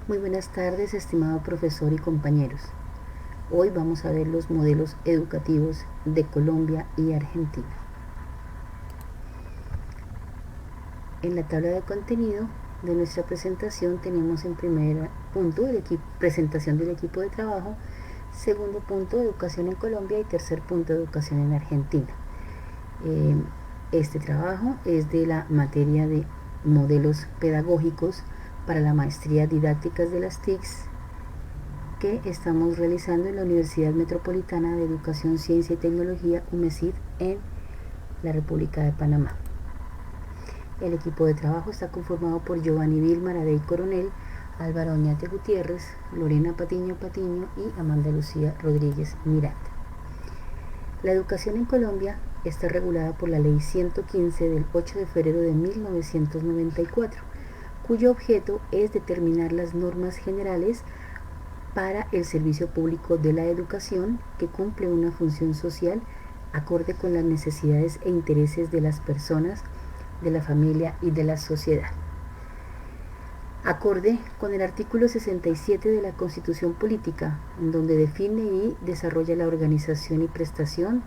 Muy buenas tardes, estimado profesor y compañeros. Hoy vamos a ver los modelos educativos de Colombia y Argentina. En la tabla de contenido de nuestra presentación tenemos en primer punto presentación del equipo de trabajo, segundo punto educación en Colombia y tercer punto educación en Argentina. Este trabajo es de la materia de modelos pedagógicos para la maestría didácticas de las TICs que estamos realizando en la Universidad Metropolitana de Educación, Ciencia y Tecnología, UMECIT, en la República de Panamá. El equipo de trabajo está conformado por Giovanni Vilmar Adey Coronel, Álvaro Oñate Gutiérrez, Lorena Patiño y Amanda Lucía Rodríguez Miranda. La educación en Colombia está regulada por la Ley 115 del 8 de febrero de 1994, cuyo objeto es determinar las normas generales para el servicio público de la educación que cumple una función social acorde con las necesidades e intereses de las personas, de la familia y de la sociedad. Acorde con el artículo 67 de la Constitución Política, en donde define y desarrolla la organización y prestación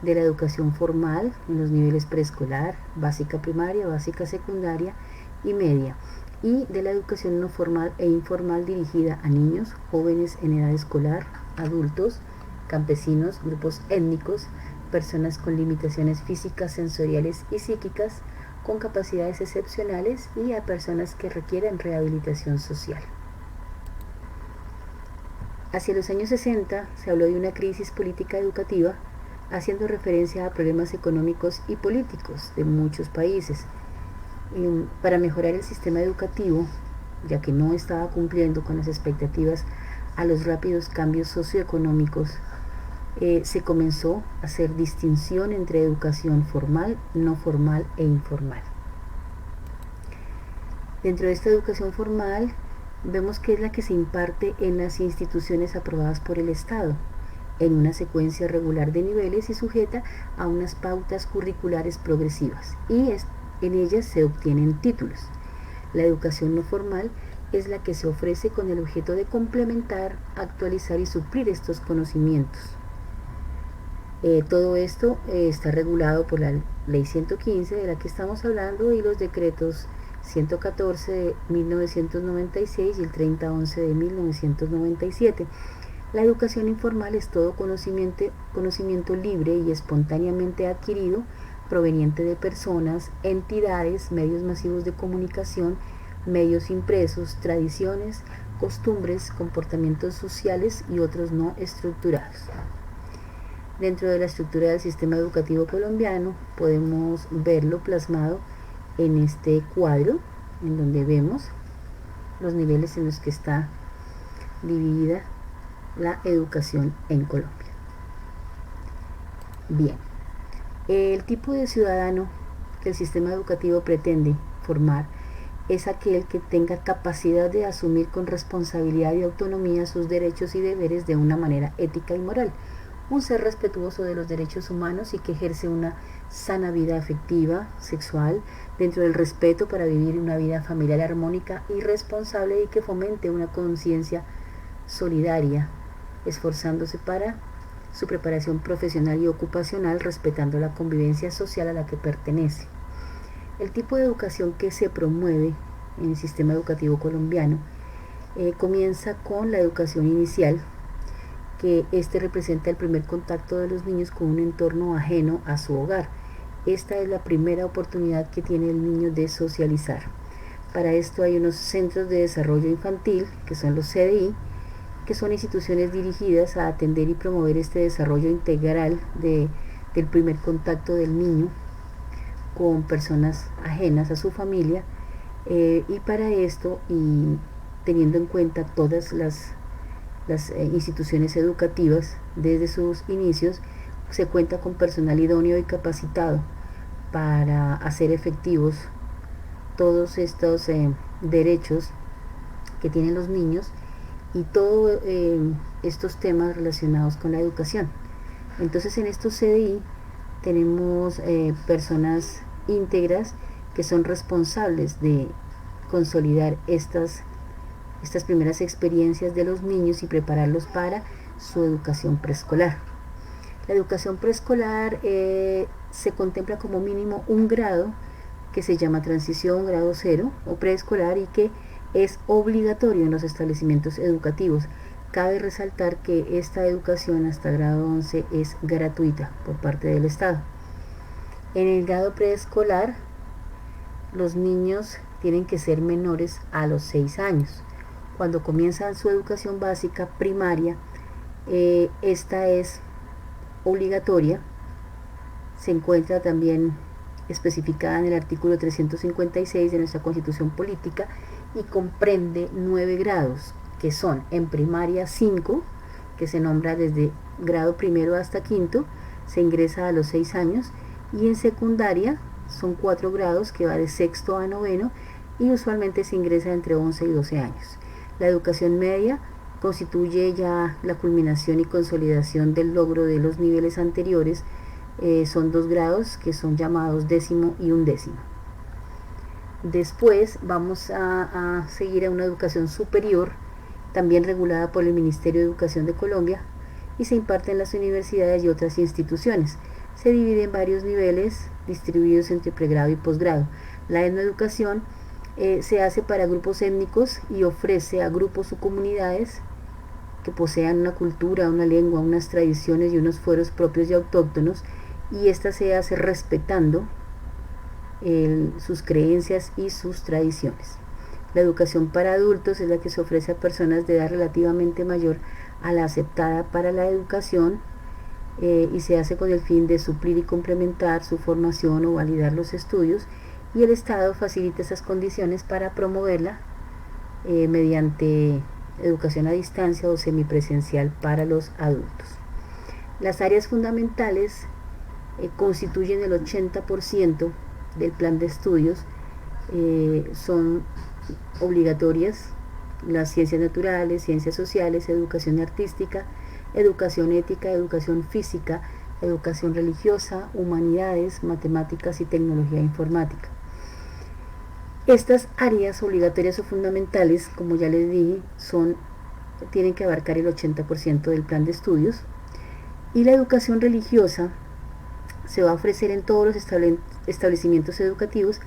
de la educación formal en los niveles preescolar, básica primaria, básica secundaria y media, y de la educación no formal e informal dirigida a niños, jóvenes en edad escolar, adultos, campesinos, grupos étnicos, personas con limitaciones físicas, sensoriales y psíquicas, con capacidades excepcionales y a personas que requieren rehabilitación social. Hacia los años 60 se habló de una crisis política educativa, haciendo referencia a problemas económicos y políticos de muchos países. Para mejorar el sistema educativo, ya que no estaba cumpliendo con las expectativas a los rápidos cambios socioeconómicos, se comenzó a hacer distinción entre educación formal, no formal e informal. Dentro de esta educación formal, vemos que es la que se imparte en las instituciones aprobadas por el Estado, en una secuencia regular de niveles y sujeta a unas pautas curriculares progresivas, y en ellas se obtienen títulos. La educación no formal es la que se ofrece con el objeto de complementar, actualizar y suplir estos conocimientos. Todo esto está regulado por la Ley 115 de la que estamos hablando y los decretos 114 de 1996 y el 3011 de 1997. La educación informal es todo conocimiento libre y espontáneamente adquirido, proveniente de personas, entidades, medios masivos de comunicación, medios impresos, tradiciones, costumbres, comportamientos sociales y otros no estructurados. Dentro de la estructura del sistema educativo colombiano podemos verlo plasmado en este cuadro, en donde vemos los niveles en los que está dividida la educación en Colombia. Bien, el tipo de ciudadano que el sistema educativo pretende formar es aquel que tenga capacidad de asumir con responsabilidad y autonomía sus derechos y deberes de una manera ética y moral, un ser respetuoso de los derechos humanos y que ejerce una sana vida afectiva, sexual, dentro del respeto para vivir una vida familiar armónica y responsable y que fomente una conciencia solidaria, esforzándose para su preparación profesional y ocupacional, respetando la convivencia social a la que pertenece. El tipo de educación que se promueve en el sistema educativo colombiano comienza con la educación inicial, que representa el primer contacto de los niños con un entorno ajeno a su hogar. Esta es la primera oportunidad que tiene el niño de socializar. Para esto hay unos centros de desarrollo infantil, que son los CDI, que son instituciones dirigidas a atender y promover este desarrollo integral del primer contacto del niño con personas ajenas a su familia, y para esto, y teniendo en cuenta todas las instituciones educativas desde sus inicios, se cuenta con personal idóneo y capacitado para hacer efectivos todos estos derechos que tienen los niños y todos estos temas relacionados con la educación. Entonces en estos CDI tenemos personas íntegras que son responsables de consolidar estas estas primeras experiencias de los niños y prepararlos para su educación preescolar. La educación preescolar se contempla como mínimo un grado que se llama transición, grado 0 o preescolar, y que es obligatorio en los establecimientos educativos. Cabe resaltar que esta educación hasta grado 11 es gratuita por parte del Estado. En el grado preescolar, los niños tienen que ser menores a los 6 años. Cuando comienzan su educación básica primaria, esta es obligatoria. Se encuentra también especificada en el artículo 356 de nuestra Constitución Política y comprende 9 grados, que son en primaria 5, que se nombra desde grado primero hasta quinto, se ingresa a los 6 años, y en secundaria son 4 grados, que va de sexto a noveno, y usualmente se ingresa entre 11 y 12 años. La educación media constituye ya la culminación y consolidación del logro de los niveles anteriores. Son 2 grados que son llamados décimo y undécimo. Después vamos a seguir a una educación superior, también regulada por el Ministerio de Educación de Colombia, y se imparte en las universidades y otras instituciones. Se divide en varios niveles distribuidos entre pregrado y posgrado. La etnoeducación se hace para grupos étnicos y ofrece a grupos o comunidades que posean una cultura, una lengua, unas tradiciones y unos fueros propios y autóctonos, y esta se hace respetando sus creencias y sus tradiciones. La educación para adultos es la que se ofrece a personas de edad relativamente mayor a la aceptada para la educación, y se hace con el fin de suplir y complementar su formación o validar los estudios, y el Estado facilita esas condiciones para promoverla mediante educación a distancia o semipresencial para los adultos. Las áreas fundamentales constituyen el 80% del plan de estudios. Son obligatorias las ciencias naturales, ciencias sociales, educación artística, educación ética, educación física, educación religiosa, humanidades, matemáticas y tecnología informática. Estas áreas obligatorias o fundamentales, como ya les dije, tienen que abarcar el 80% del plan de estudios, y la educación religiosa se va a ofrecer en todos los establecimientos educativos,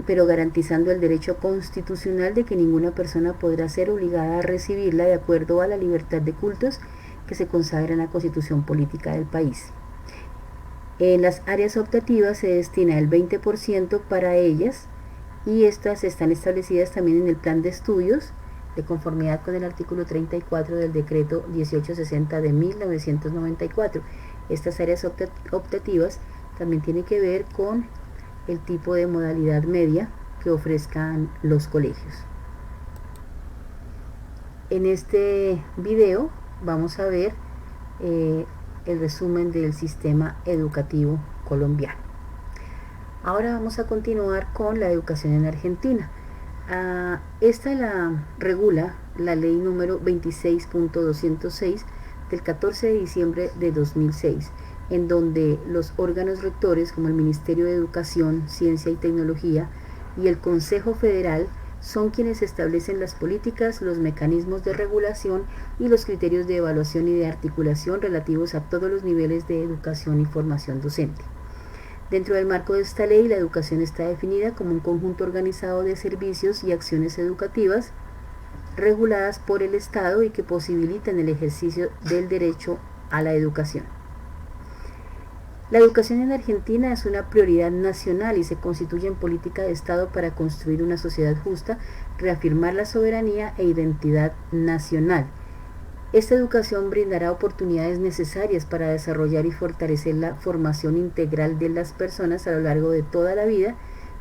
pero garantizando el derecho constitucional de que ninguna persona podrá ser obligada a recibirla de acuerdo a la libertad de cultos que se consagra en la Constitución Política del país. En las áreas optativas se destina el 20% para ellas, y estas están establecidas también en el plan de estudios, de conformidad con el artículo 34 del decreto 1860 de 1994. Estas áreas optativas también tienen que ver con el tipo de modalidad media que ofrezcan los colegios. En este video vamos a ver el resumen del sistema educativo colombiano. Ahora vamos a continuar con la educación en Argentina. Esta la regula la ley número 26.206 del 14 de diciembre de 2006, en donde los órganos rectores como el Ministerio de Educación, Ciencia y Tecnología y el Consejo Federal son quienes establecen las políticas, los mecanismos de regulación y los criterios de evaluación y de articulación relativos a todos los niveles de educación y formación docente. Dentro del marco de esta ley, la educación está definida como un conjunto organizado de servicios y acciones educativas reguladas por el Estado y que posibilitan el ejercicio del derecho a la educación. La educación en Argentina es una prioridad nacional y se constituye en política de Estado para construir una sociedad justa, reafirmar la soberanía e identidad nacional. Esta educación brindará oportunidades necesarias para desarrollar y fortalecer la formación integral de las personas a lo largo de toda la vida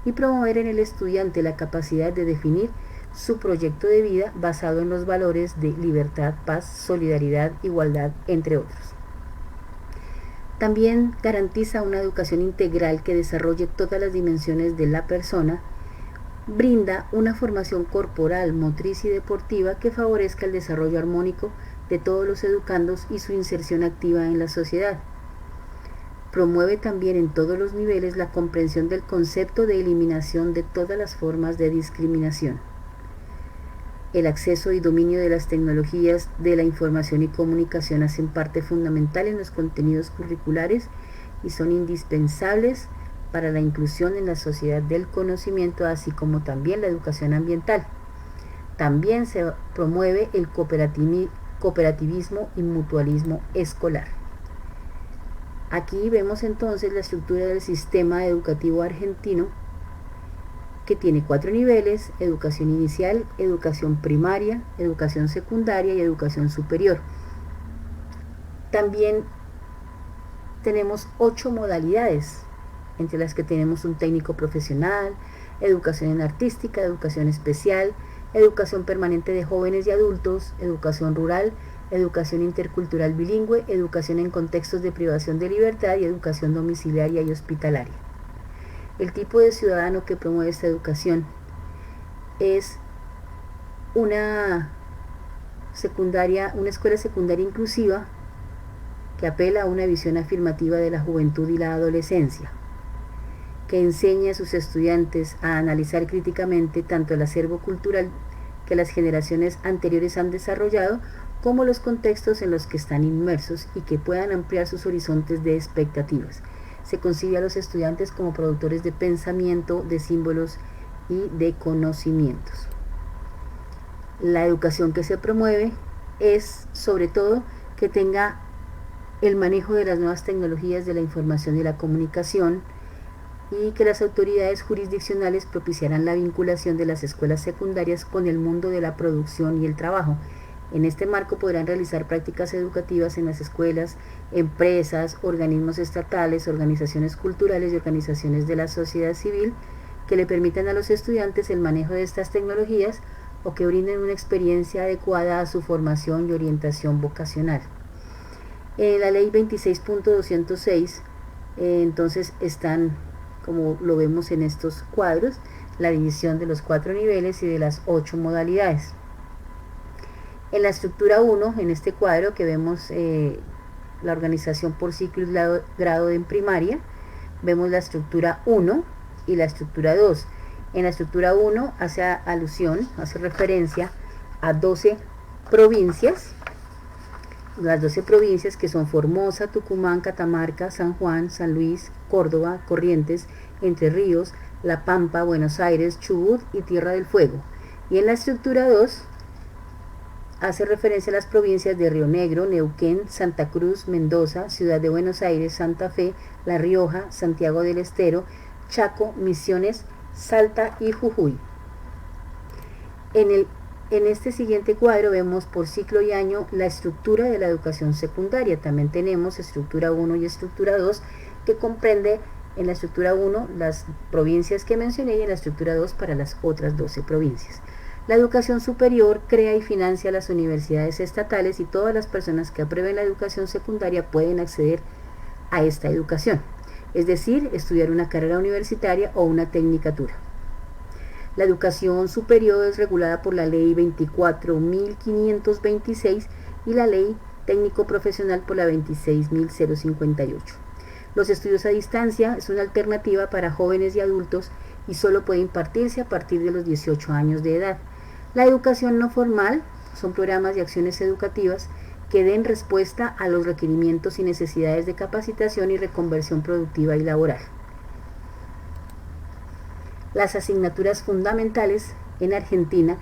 y promover en el estudiante la capacidad de definir su proyecto de vida basado en los valores de libertad, paz, solidaridad, igualdad, entre otros. También garantiza una educación integral que desarrolle todas las dimensiones de la persona, brinda una formación corporal, motriz y deportiva que favorezca el desarrollo armónico de todos los educandos y su inserción activa en la sociedad. Promueve también en todos los niveles la comprensión del concepto de eliminación de todas las formas de discriminación. El acceso y dominio de las tecnologías de la información y comunicación hacen parte fundamental en los contenidos curriculares y son indispensables para la inclusión en la sociedad del conocimiento, así como también la educación ambiental. También se promueve el cooperativismo y mutualismo escolar. Aquí vemos entonces la estructura del sistema educativo argentino, que tiene 4 niveles: educación inicial, educación primaria, educación secundaria y educación superior. También tenemos 8 modalidades, entre las que tenemos un técnico profesional, educación en artística, educación especial, educación permanente de jóvenes y adultos, educación rural, educación intercultural bilingüe, educación en contextos de privación de libertad y educación domiciliaria y hospitalaria. El tipo de ciudadano que promueve esta educación es una escuela secundaria inclusiva que apela a una visión afirmativa de la juventud y la adolescencia, que enseña a sus estudiantes a analizar críticamente tanto el acervo cultural que las generaciones anteriores han desarrollado, como los contextos en los que están inmersos, y que puedan ampliar sus horizontes de expectativas. Se concibe a los estudiantes como productores de pensamiento, de símbolos y de conocimientos. La educación que se promueve es, sobre todo, que tenga el manejo de las nuevas tecnologías de la información y la comunicación, y que las autoridades jurisdiccionales propiciarán la vinculación de las escuelas secundarias con el mundo de la producción y el trabajo. En este marco podrán realizar prácticas educativas en las escuelas, empresas, organismos estatales, organizaciones culturales y organizaciones de la sociedad civil, que le permitan a los estudiantes el manejo de estas tecnologías o que brinden una experiencia adecuada a su formación y orientación vocacional. En la ley 26.206, entonces están, como lo vemos en estos cuadros, la división de los 4 niveles y de las 8 modalidades. En la estructura 1, en este cuadro que vemos la organización por ciclo y grado en primaria, vemos la estructura 1 y la estructura 2. En la estructura 1 hace referencia a 12 provincias, las 12 provincias que son Formosa, Tucumán, Catamarca, San Juan, San Luis, Córdoba, Corrientes, Entre Ríos, La Pampa, Buenos Aires, Chubut y Tierra del Fuego. Y en la estructura 2 hace referencia a las provincias de Río Negro, Neuquén, Santa Cruz, Mendoza, Ciudad de Buenos Aires, Santa Fe, La Rioja, Santiago del Estero, Chaco, Misiones, Salta y Jujuy. En este siguiente cuadro vemos por ciclo y año la estructura de la educación secundaria. También tenemos estructura 1 y estructura 2, que comprende en la estructura 1 las provincias que mencioné y en la estructura 2 para las otras 12 provincias. La educación superior crea y financia las universidades estatales, y todas las personas que aprueben la educación secundaria pueden acceder a esta educación, es decir, estudiar una carrera universitaria o una tecnicatura. La educación superior es regulada por la ley 24.526 y la ley técnico profesional por la 26.058. Los estudios a distancia es una alternativa para jóvenes y adultos y solo puede impartirse a partir de los 18 años de edad. La educación no formal son programas y acciones educativas que den respuesta a los requerimientos y necesidades de capacitación y reconversión productiva y laboral. Las asignaturas fundamentales en Argentina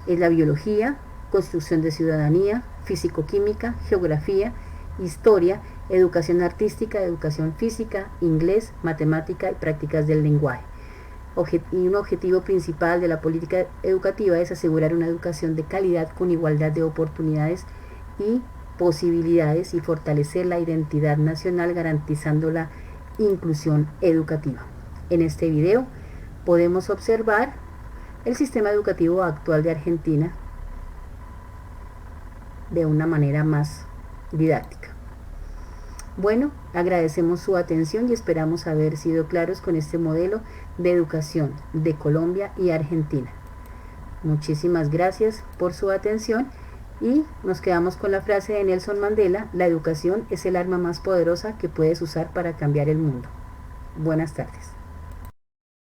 es la biología, construcción de ciudadanía, físico-química, geografía, historia, educación artística, educación física, inglés, matemática y prácticas del lenguaje. Y un objetivo principal de la política educativa es asegurar una educación de calidad con igualdad de oportunidades y posibilidades y fortalecer la identidad nacional garantizando la inclusión educativa. En este video podemos observar el sistema educativo actual de Argentina de una manera más didáctica. Bueno, agradecemos su atención y esperamos haber sido claros con este modelo de educación de Colombia y Argentina. Muchísimas gracias por su atención y nos quedamos con la frase de Nelson Mandela: la educación es el arma más poderosa que puedes usar para cambiar el mundo. Buenas tardes.